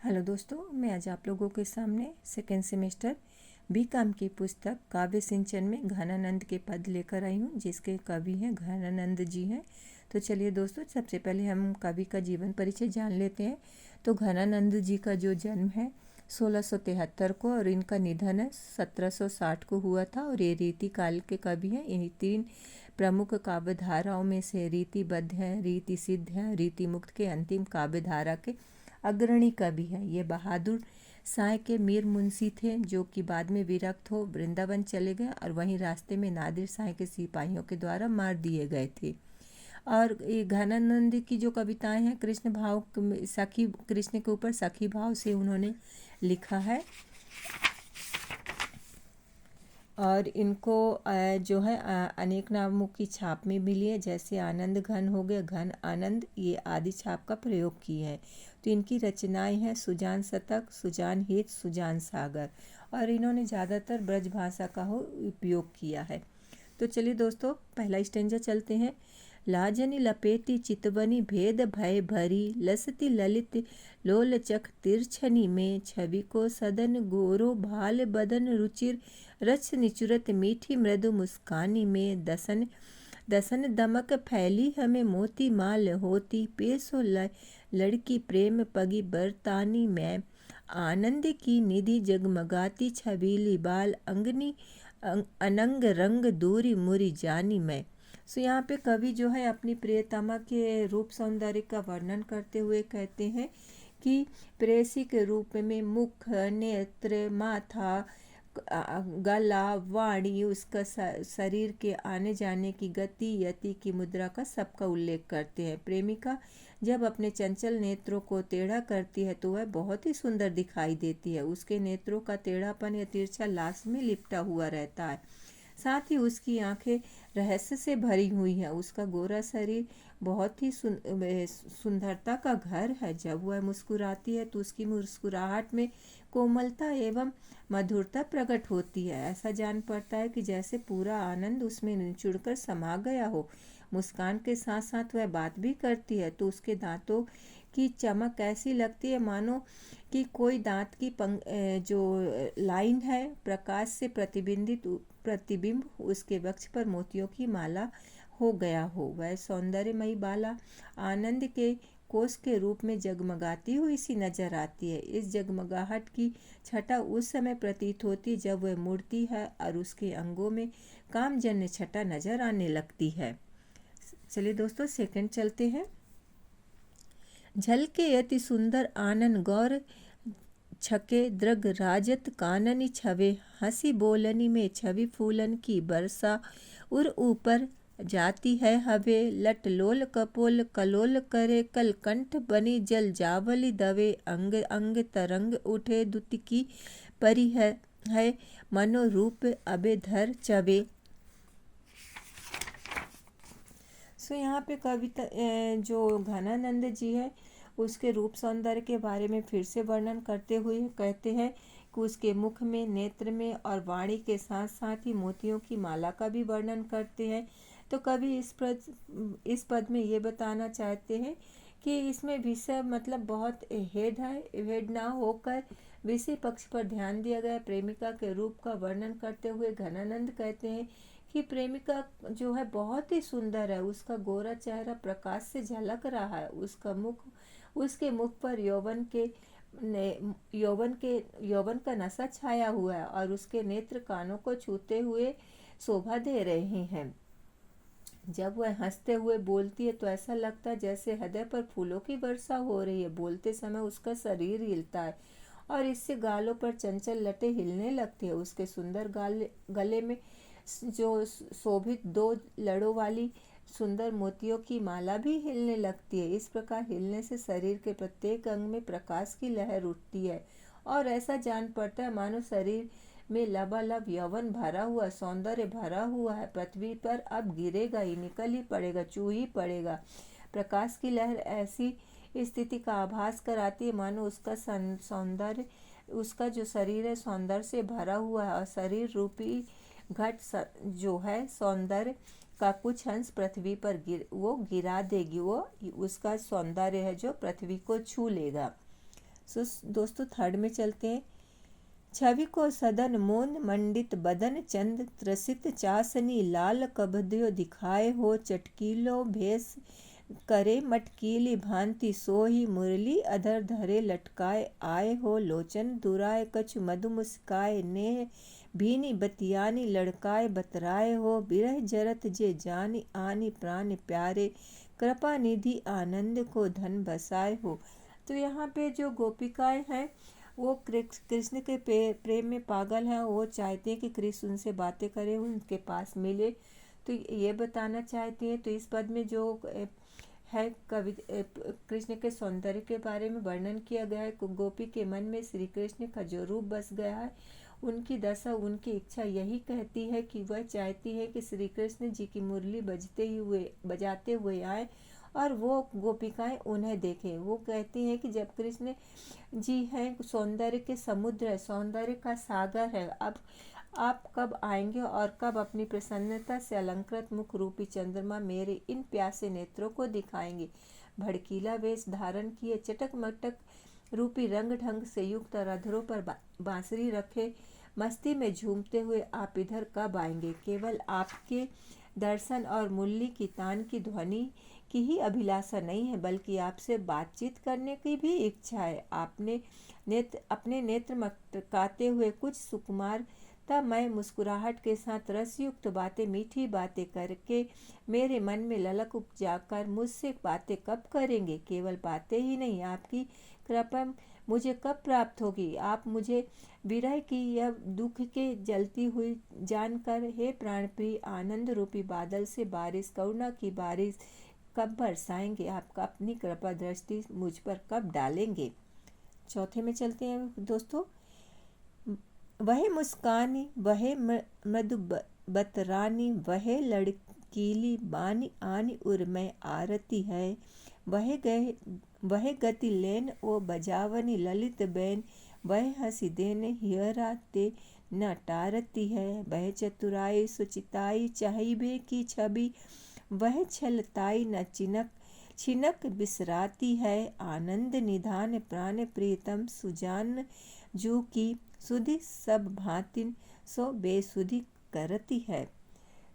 Hello दोस्तों, मैं आज आप लोगों के सामने सेकेंड सेमेस्टर बीकॉम की पुस्तक काव्य सिंचन में घनानंद के पद लेकर आई हूँ, जिसके कवि हैं घनानंद जी हैं। तो चलिए दोस्तों, सबसे पहले हम कवि का जीवन परिचय जान लेते हैं। तो घनानंद जी का जो जन्म है 1673 को और इनका निधन है 1760 को हुआ था। और ये रीति काल के कवि हैं। इन्हीं तीन प्रमुख काव्य धाराओं में से रीतिबद्ध है, रीति सिद्ध है, रीति मुक्त के अंतिम काव्य धारा के अग्रणी कवि हैं। ये बहादुर साय के मीर मुंशी थे, जो कि बाद में विरक्त हो वृंदावन चले गए और वहीं रास्ते में नादिर साय के सिपाहियों के द्वारा मार दिए गए थे। और ये घनानंद की जो कविताएं हैं कृष्ण भाव, सखी, कृष्ण के ऊपर सखी भाव से उन्होंने लिखा है। और इनको जो है अनेक नामों की छाप में मिली है, जैसे आनंद घन हो गया, घन आनंद, ये आदि छाप का प्रयोग किए हैं। तो इनकी रचनाएं हैं सुजान शतक, सुजान हित, सुजान सागर। और इन्होंने ज़्यादातर ब्रज भाषा का उपयोग किया है। तो चलिए दोस्तों, पहला स्टेंजा चलते हैं। लाजनी लपेटी चितवनी भेद भय भरी, लसती ललित लोलचख तिरछनी में, छवि को सदन गोरो भाल बदन रुचिर, रच निचुरत मीठी मृदु मुस्कानी में, दसन दसन दमक फैली हमें मोती माल होती, पेशो लड़की प्रेम पगी बरतानी में, आनंद की निधि जगमगाती छबीली बाल, अंगनी अनंग रंग दूरी मुरी जानी में। सो यहाँ पे कवि जो है अपनी प्रियतमा के रूप सौंदर्य का वर्णन करते हुए कहते हैं कि प्रेयसी के रूप में मुख, नेत्र, माथा, गला, वाणी, उसका शरीर के आने जाने की गति, यति की मुद्रा का सबका उल्लेख करते हैं। प्रेमिका जब अपने चंचल नेत्रों को टेढ़ा करती है तो वह बहुत ही सुंदर दिखाई देती है। उसके नेत्रों का टेढ़ापन या तिरछा लाश में लिपटा हुआ रहता है। साथ ही उसकी आंखें रहस्य से भरी हुई हैं। उसका गोरा शरीर बहुत ही सुंदरता का घर है। जब वह मुस्कुराती है तो उसकी मुस्कुराहट में कोमलता एवं मधुरता प्रकट होती है। ऐसा जान पड़ता है कि जैसे पूरा आनंद उसमें निचुड़कर समा गया हो। मुस्कान के साथ साथ वह बात भी करती है तो उसके दांतों की चमक ऐसी लगती है मानो कि कोई दांत की जो लाइन है प्रकाश से प्रतिबिंब उसके वक्ष पर मोतियों की माला हो गया हो। वह सौंदर्यमयी बाला आनंद के कोष के रूप में जगमगाती हुई सी नजर आती है। इस जगमगाहट की छटा उस समय प्रतीत होती जब वह मुड़ती है और उसके अंगों में कामजन्य छटा नजर आने लगती है। चलिए दोस्तों, सेकंड चलते हैं। झलके अति सुंदर आनन गौर छके दृग राजत काननी छवे, हंसी बोलनी में छवि फूलन की बरसा, उर ऊपर जाती है हवे, लट लोल कपोल कलोल करे, कल कंठ बनी जल जावली दवे, अंग अंग तरंग उठे दुति की परी है मनोरूप अबे धर चवे। सो यहाँ पे कविता जो घनानंद जी है उसके रूप सौंदर्य के बारे में फिर से वर्णन करते हुए कहते हैं कि उसके मुख में, नेत्र में और वाणी के साथ साथ ही मोतियों की माला का भी वर्णन करते हैं। तो कवि इस पद में ये बताना चाहते हैं कि इसमें विषय मतलब बहुत हेड ना होकर विषय पक्ष पर ध्यान दिया गया। प्रेमिका के रूप का वर्णन करते हुए घनानंद कहते हैं कि प्रेमिका जो है बहुत ही सुंदर है। उसका गोरा चेहरा प्रकाश से झलक रहा है। उसके मुख पर यौवन का नशा छाया हुआ है और उसके नेत्र कानों को छूते हुए शोभा दे रहे हैं। जब वह हंसते हुए बोलती है तो ऐसा लगता है जैसे हृदय पर फूलों की वर्षा हो रही है। बोलते समय उसका शरीर हिलता है और इससे गालों पर चंचल लटें हिलने लगती है। उसके सुंदर गले में जो शोभित 2 लड़ों वाली सुंदर मोतियों की माला भी हिलने लगती है। इस प्रकार हिलने से शरीर के प्रत्येक अंग में प्रकाश की लहर उठती है और ऐसा जान पड़ता है मानो शरीर में लबालब यौवन भरा हुआ, सौंदर्य भरा हुआ है। पृथ्वी पर अब गिरेगा ही, निकल ही पड़ेगा, चू ही पड़ेगा। प्रकाश की लहर ऐसी स्थिति का आभास कराती है मानो उसका सौंदर्य, उसका जो शरीर है सौंदर्य से भरा हुआ है और शरीर रूपी घट जो है सौंदर्य का कुछ अंश पृथ्वी पर गिरा देगी। वो उसका सौंदर्य है जो पृथ्वी को छू लेगा। सो दोस्तों थर्ड में चलते हैं। छवि को सदन मोन मंडित बदन चंद त्रसित चासनी लाल कबद्यो दिखाए हो चटकीलो भेष करे मटकीली भांति सोही मुरली अधर धरे लटकाए आए हो लोचन दुराए कछु मधु मुस्काए नेह भीनी बतियानी लड़काए बतराए हो बिरह जरत जे जानी आनी प्राण प्यारे कृपा निधि आनंद को धन बसाए हो। तो यहाँ पे जो गोपिकाएं हैं वो कृष्ण के प्रेम में पागल हैं। वो चाहते हैं कि कृष्ण उनसे बातें करे, उनके पास मिले। तो ये बताना चाहती हैं। तो इस पद में जो है कवि कृष्ण के सौंदर्य के बारे में वर्णन किया गया है। गोपी के मन में श्री कृष्ण का जो रूप बस गया है, उनकी दशा, उनकी इच्छा यही कहती है कि वह चाहती है कि श्री कृष्ण जी की मुरली बजाते हुए आए और वो गोपिकाएं उन्हें देखें। वो कहती हैं कि जब कृष्ण जी हैं, सौंदर्य के समुद्र है, सौंदर्य का सागर है, अब आप कब आएंगे और कब अपनी प्रसन्नता से अलंकृत मुख रूपी चंद्रमा मेरे इन प्यासे नेत्रों को दिखाएंगे। भड़कीला वेश धारण किए चटक मटक रूपी रंग ढंग से युक्त अधरों पर बांसुरी रखे मस्ती में झूमते हुए आप इधर कब आएंगे। केवल आपके दर्शन और मुरली की तान की ध्वनि की ही अभिलाषा नहीं है, बल्कि आपसे बातचीत करने की भी इच्छा है। अपने नेत्र मटकाते हुए कुछ सुकुमारता मैं मुस्कुराहट के साथ रसयुक्त बातें, मीठी बातें करके मेरे मन में ललक उपजाकर मुझसे बातें कब करेंगे। केवल बातें ही नहीं, आपकी कृपा मुझे कब प्राप्त होगी। आप मुझे विरह की या दुख के जलती हुई जानकर हे प्राणप्रिय आनंद रूपी बादल से बारिश, करुणा की बारिश कब बरसाएंगे। आपका अपनी कृपा दृष्टि मुझ पर कब डालेंगे। चौथे में चलते हैं दोस्तों। वह मुस्कानी वह मृदु बतरानी वह लड़कीली बानी आनी उर्मय आरती है। वह गति लेन ओ बजावनी ललित बैन वह हंसी देने हियरा ते न टारती है। वह चतुराई सुचिताई चाहिए की छवि वह छलताई न छिनक बिसराती है। आनंद निधान प्राण प्रीतम सुजान जू की सुधि सब भातिन सो बेसुधि करती है।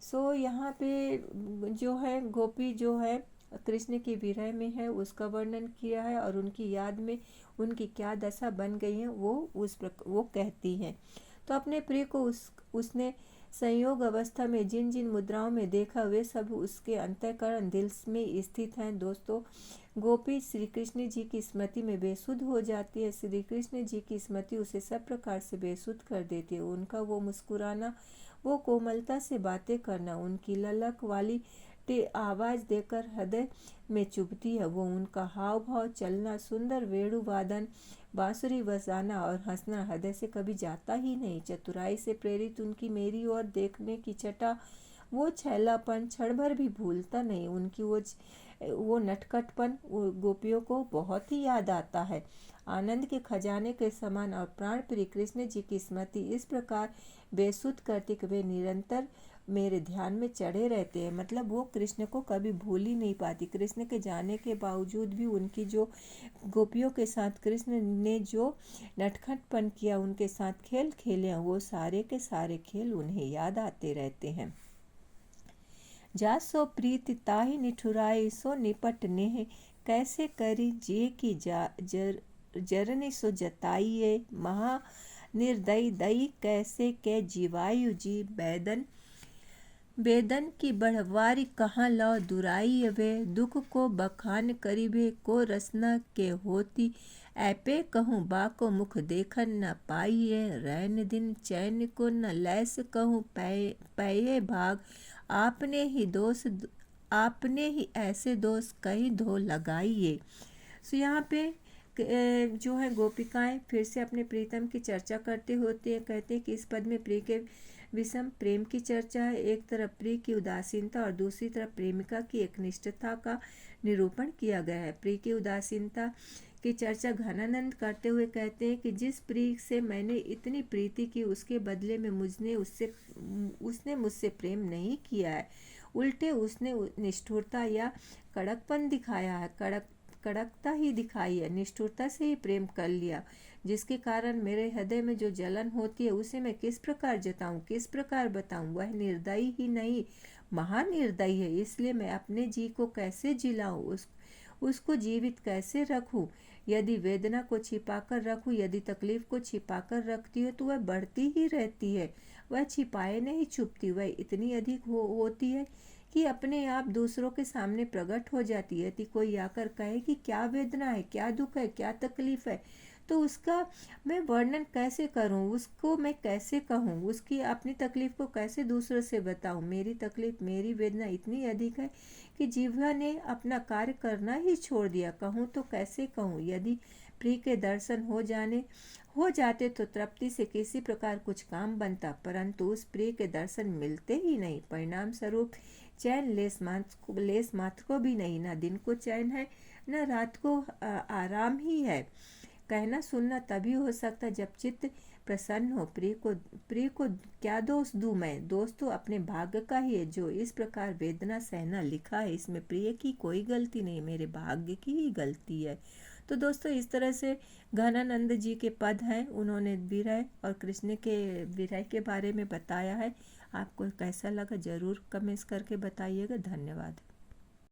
सो यहाँ पे जो है गोपी जो है कृष्ण के विरह में है, उसका वर्णन किया है और उनकी याद में उनकी क्या दशा बन गई है वो कहती हैं। तो अपने प्रिय को उसने संयोग अवस्था में जिन जिन मुद्राओं में देखा वे सब उसके अंतःकरण दिल में स्थित हैं। दोस्तों, गोपी श्री कृष्ण जी की स्मृति में बेसुध हो जाती है। श्री कृष्ण जी की स्मृति उसे सब प्रकार से बेसुध कर देती है। उनका वो मुस्कुराना, वो कोमलता से बातें करना, उनकी ललक वाली आवाज़ देकर हृदय में चुभती है। वो उनका हाव भाव, चलना, सुंदर वेणु वादन, बांसुरी बजाना और हंसना हृदय से कभी जाता ही नहीं। चतुराई से प्रेरित उनकी मेरी ओर देखने की छटा, वो छैलापन क्षण भर भी भूलता नहीं। उनकी वो नटखटपन गोपियों को बहुत ही याद आता है। आनंद के खजाने के समान और प्राण प्रिय कृष्ण जी की स्मृति इस प्रकार बेसुध करती कि वे निरंतर मेरे ध्यान में चढ़े रहते हैं। मतलब वो कृष्ण को कभी भूल ही नहीं पाती। कृष्ण के जाने के बावजूद भी उनकी जो गोपियों के साथ कृष्ण ने जो नटखटपन किया, उनके साथ खेल खेले हैं, वो सारे के सारे खेल उन्हें याद आते रहते हैं। जा सो प्रीति ताहि निठुराई सो निपट नेह कैसे करी जे की जरनी सो जताइए महा निर्दयी दई कैसे के जीवायु जी बेदन की बढ़वारी कहाँ लौ दुराई वे दुख को बखान करीबे को रसना के होती ऐपे कहूँ बाको मुख देखन न पाइए रैन दिन चैन को न लैस कहूँ पैये भाग आपने ही ऐसे दोष कहीं धो लगाइए। सो यहाँ पे जो है गोपिकाएं फिर से अपने प्रीतम की चर्चा करते होते हैं। कहते हैं कि इस पद में प्रिय के विषम प्रेम की चर्चा है। एक तरफ प्रिय की उदासीनता और दूसरी तरफ प्रेमिका की एकनिष्ठता का निरूपण किया गया है। प्रिय की उदासीनता की चर्चा घनानंद करते हुए कहते हैं कि जिस प्रिय से मैंने इतनी प्रीति की उसके बदले में उसने मुझसे प्रेम नहीं किया है। उल्टे उसने निष्ठुरता या कड़कपन दिखाया है। कड़कता ही दिखाई है, निष्ठुरता से ही प्रेम कर लिया, जिसके कारण मेरे हृदय में जो जलन होती है उसे मैं किस प्रकार जताऊं, किस प्रकार बताऊं। वह निर्दयी ही नहीं, महानिर्दयी है। इसलिए मैं अपने जी को कैसे जिलाऊं, उसको जीवित कैसे रखूं। यदि वेदना को छिपाकर रखूं, यदि तकलीफ को छिपाकर रखती हो तो वह बढ़ती ही रहती है। वह छिपाए नहीं छुपती, वह इतनी अधिक होती है कि अपने आप दूसरों के सामने प्रकट हो जाती है। यदि कोई आकर कहे कि क्या वेदना है, क्या दुख है, क्या तकलीफ है, तो उसका मैं वर्णन कैसे करूं, उसको मैं कैसे कहूं, उसकी अपनी तकलीफ को कैसे दूसरों से बताऊं। मेरी तकलीफ, मेरी वेदना इतनी अधिक है कि जीवा ने अपना कार्य करना ही छोड़ दिया। कहूं तो कैसे कहूं। यदि प्रिय के दर्शन हो जाते तो तृप्ति से किसी प्रकार कुछ काम बनता, परंतु उस प्रिय के दर्शन मिलते ही नहीं। परिणाम स्वरूप चैन लेस मात्र को भी नहीं, न दिन को चैन है, न रात को आराम ही है। कहना सुनना तभी हो सकता जब चित्त प्रसन्न हो। प्रिय को क्या दोष दूं मैं, दोष तो अपने भाग्य का ही है। जो इस प्रकार वेदना सहना लिखा है, इसमें प्रिय की कोई गलती नहीं, मेरे भाग्य की ही गलती है। तो दोस्तों, इस तरह से घनानंद जी के पद हैं, उन्होंने विरह और कृष्ण के विरह के बारे में बताया है। आपको कैसा लगा जरूर कमेंट्स करके बताइएगा। धन्यवाद।